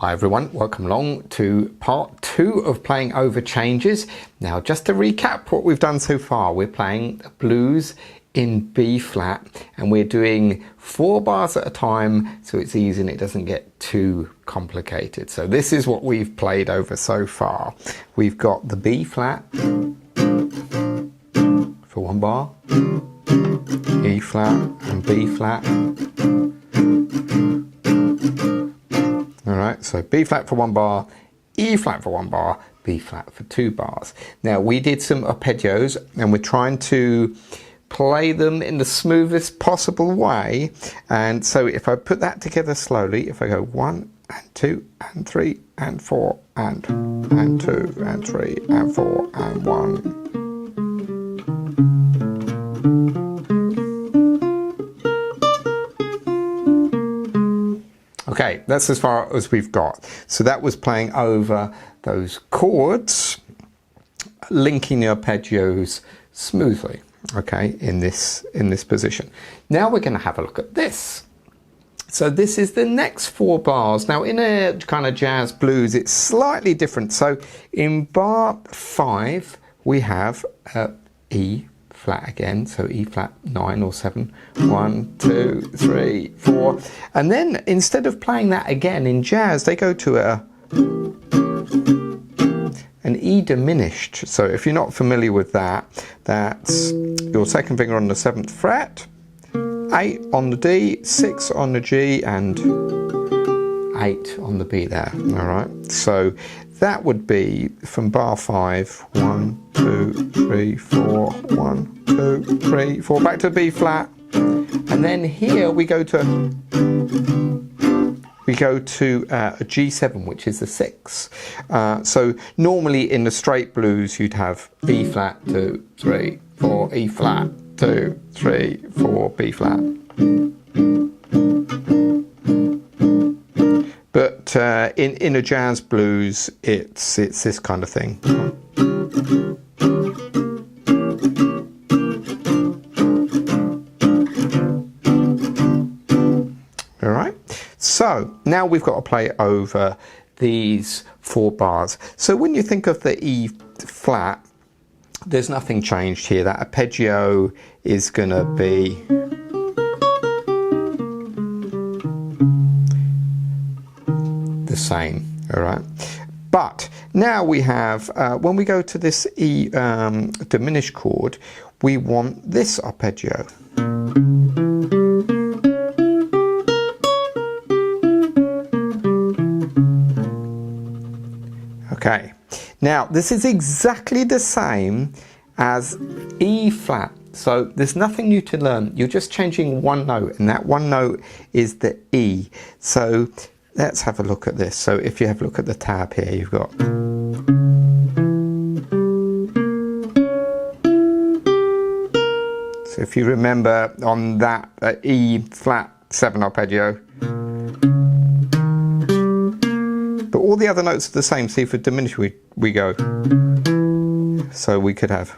Hi everyone, welcome along to part 2 of playing over changes. Now just to recap what we've done so far, we're playing the blues in B flat and we're doing 4 bars at a time so it's easy and it doesn't get too complicated. So this is what we've played over so far. We've got the B flat for 1 bar, E flat and B flat. Alright, so B flat for 1 bar, E flat for 1 bar, B flat for 2 bars. Now we did some arpeggios and we're trying to play them in the smoothest possible way. And so if I put that together slowly, if I go 1 and 2 and 3 and 4 and 2 and 3 and 4 and 1. Okay, that's as far as we've got. So that was playing over those chords, linking the arpeggios smoothly, okay, in this position. Now we're going to have a look at this. So this is the next 4 bars. Now in a kind of jazz blues, it's slightly different. So in bar 5, we have E flat again, so E flat 9 or 7, 1, 2, 3, 4, and then instead of playing that again in jazz, they go to an E diminished. So if you're not familiar with that, that's your 2nd finger on the 7th fret, 8 on the D, 6 on the G, and 8 on the B there. All right, so that would be from bar 5, 1, 2, 3, 4, 1, 2, 3, 4, back to B flat, and then here we go to a G7, which is the 6. So normally in the straight blues you'd have B flat 2, 3, 4, E flat 2, 3, 4, B flat. But in a jazz blues, it's this kind of thing. All right. So now we've got to play over these 4 bars. So when you think of the E flat, there's nothing changed here. That arpeggio is going to be the same, all right, but now we have when we go to this E diminished chord, we want this arpeggio. Okay, now this is exactly the same as E flat, so there's nothing new to learn. You're just changing 1 note, and that 1 note is the E. So let's have a look at this. So if you have a look at the tab here, you've got so if you remember on that E flat 7 arpeggio, but all the other notes are the same. See, for diminished we go, so we could have.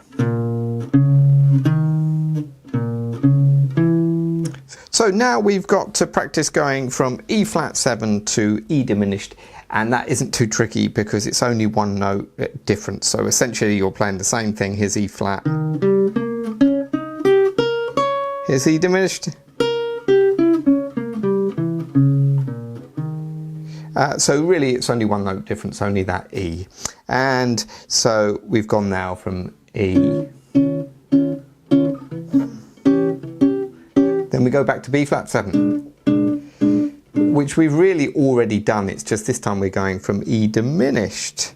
So now we've got to practice going from E flat 7 to E diminished, and that isn't too tricky because it's only 1 note difference. So essentially you're playing the same thing. Here's E flat, here's E diminished. So really it's only 1 note difference, only that E. And so we've gone now from E. Then we go back to B flat 7, which we've really already done. It's just this time we're going from E diminished.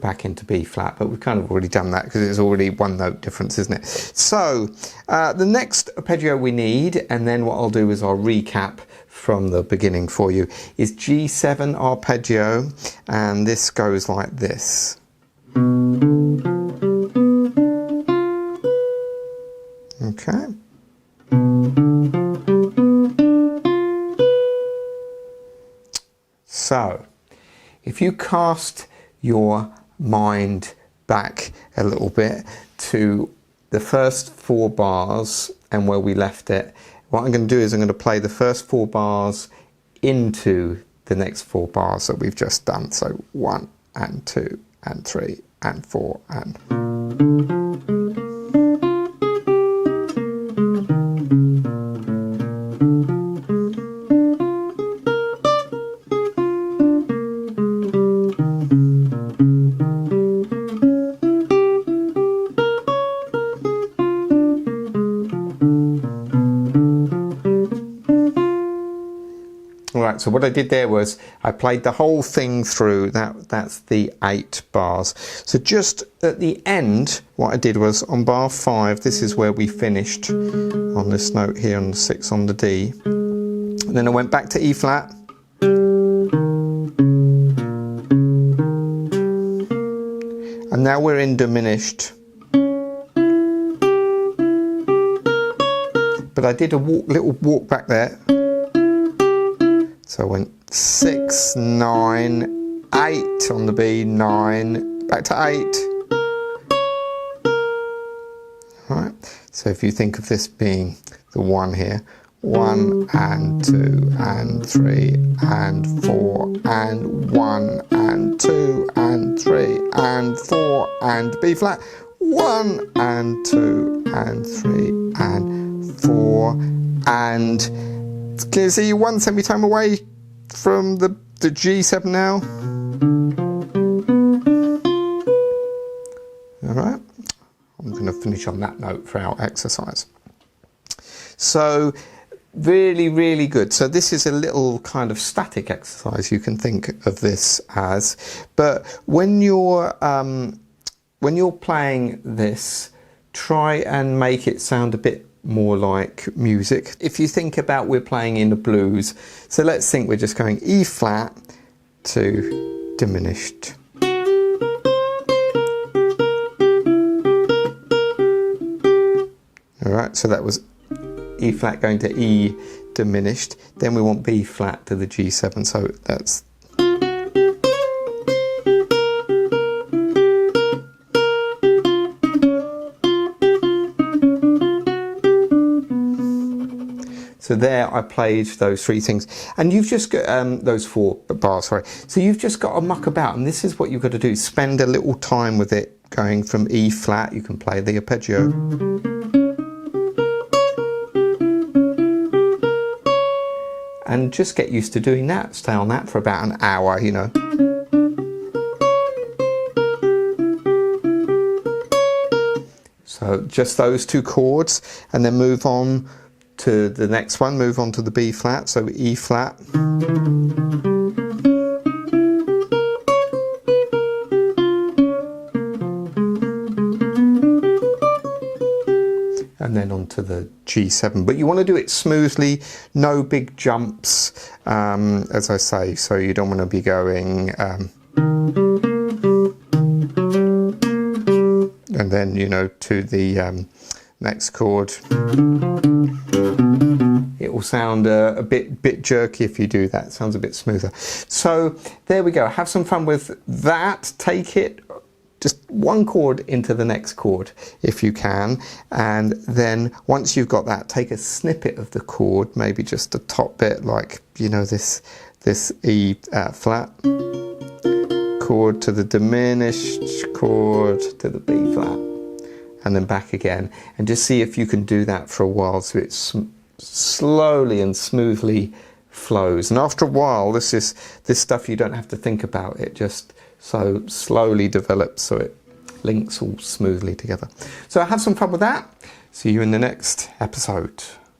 Back into B flat, but we've kind of already done that because it's already 1 note difference, isn't it? So the next arpeggio we need, and then what I'll do is I'll recap from the beginning for you, is G7 arpeggio, and this goes like this. Okay. So if you cast your mind back a little bit to the first 4 bars and where we left it. What I'm going to do is I'm going to play the first 4 bars into the next 4 bars that we've just done. So 1 and 2 and 3 and 4 and... Alright, so what I did there was I played the whole thing through. That's the 8 bars. So just at the end, what I did was on bar 5, this is where we finished on this note here on the 6 on the D. And then I went back to E flat. And now we're in diminished. But I did a little walk back there. So I went 6, 9, 8 on the B, 9, back to 8. Right. So if you think of this being the 1 here, 1 and 2 and 3 and 4 and 1 and 2 and 3 and 4 and B flat, 1 and 2 and 3 and 4 and... Can you see 1 semitone away from the G7 now? Alright, I'm going to finish on that note for our exercise. So, really, really good. So this is a little kind of static exercise, you can think of this as. But when you're playing this, try and make it sound a bit more like music. If you think about we're playing in the blues, so let's think we're just going E flat to diminished. Alright, so that was E flat going to E diminished. Then we want B flat to the G7, so that's... So there I played those 3 things, and you've just got those 4 bars, sorry. So you've just got to muck about, and this is what you've got to do. Spend a little time with it, going from E flat, you can play the arpeggio. And just get used to doing that, stay on that for about an hour, you know. So just those 2 chords, and then move on to the next one, move on to the B flat, so E flat. And then on to the G7. But you want to do it smoothly, no big jumps, as I say, so you don't want to be going... and then, you know, to the next chord. It will sound a bit jerky if you do that. It sounds a bit smoother. So there we go. Have some fun with that. Take it just 1 chord into the next chord if you can, and then once you've got that, take a snippet of the chord, maybe just the top bit, like, you know, this E flat chord to the diminished chord to the B flat, and then back again, and just see if you can do that for a while so it slowly and smoothly flows. And after a while, this stuff, you don't have to think about it, just so slowly develops so it links all smoothly together. So have some fun with that. See you in the next episode.